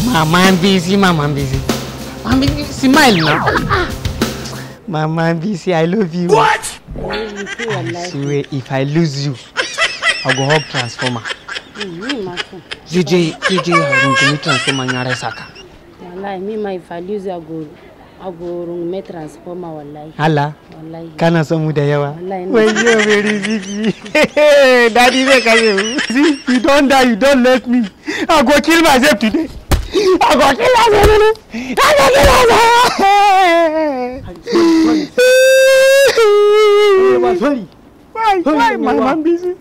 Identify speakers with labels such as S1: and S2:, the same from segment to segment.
S1: Mama busy, Mama busy. Mama busy, smile now. Mama busy, I love you.
S2: What?
S1: I swear, if I lose you, I'll go hug transformer. JJ, I'm going to transformer in Saka.
S3: Wallahi, me, if I lose you, I'll go me transformer. Wallahi.
S1: Hala.
S3: Wallahi.
S1: Kana samu da yawa.
S3: Wallahi.
S1: When you're very busy. Daddy, see, you don't die, you don't let me. I'll go kill myself today. I'll go kill myself.
S2: Sorry.
S1: Why, Mama busy?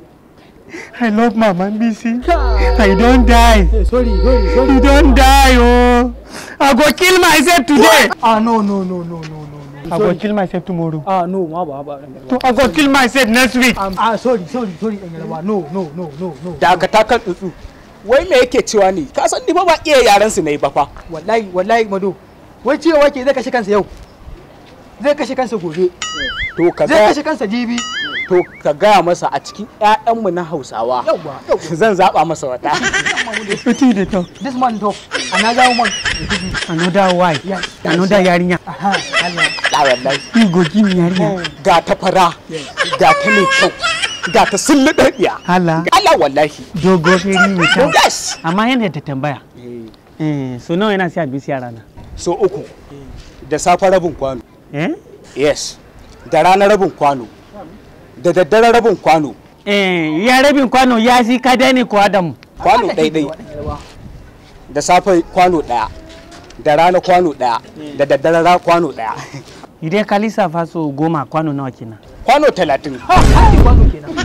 S1: I love Mama busy. I don't die.
S2: Hey, sorry.
S1: You don't die, oh. I'll go kill myself today.
S2: No.
S1: I'll go kill myself tomorrow.
S2: No,
S1: I'll go kill myself next week.
S2: Sorry, Yarabawa. No.
S4: Daga takan tsutsu. Wai me yake cewa ne? Ka san ni ba iya yaran su nayi ba fa.
S2: Wallahi mado. Wai cewa ke zai kashe kansa yau. Zai kashe kansa gobe.
S4: To ka
S2: zai kashe kansa jibi.
S4: To ka gaya masa a cikin ƴaƴanmu na Hausawa. Zan zaba masa wata.
S2: This man talk. Another woman.
S1: Another wife.
S2: Yes.
S1: Another yarinya.
S4: Wallahi.
S1: You go give me yarinya.
S4: Ga ta fara. Ga ta mai kyau. Ga ta sulluɗaɗɗiya.
S1: Hala.
S4: Allah wallahi.
S1: Dogo feri mai kyau.
S4: Yes.
S1: Amma yana da tambaya. So nawa yana siya bisi a rana?
S4: So 3. Da safe rabin kwano. Yes. Da rana rabin kwano. Da daddare rabin kwano.
S1: Ya rabin kwano ya si ka dai ne ko Adamu?
S4: Kwano ɗai. Da safe kwano 1. Da rana kwano 1. Da daddare kwano 1.
S1: Idan ka lissafa so 10 kwano nawa kenan?
S4: Kwano 30.
S2: Kwano kenan.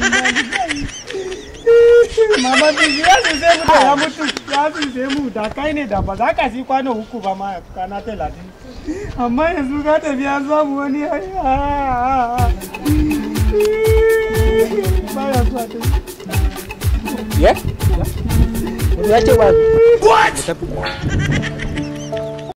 S1: Mama busy ya su sai mutu ya mutu. Ya su sai mu da kai ne da ba za ka si kwano 3 ba ma kana 30. Amma yanzu ka tafi an samu wani baya zuwa ta.
S4: Ya ce ba.
S2: What?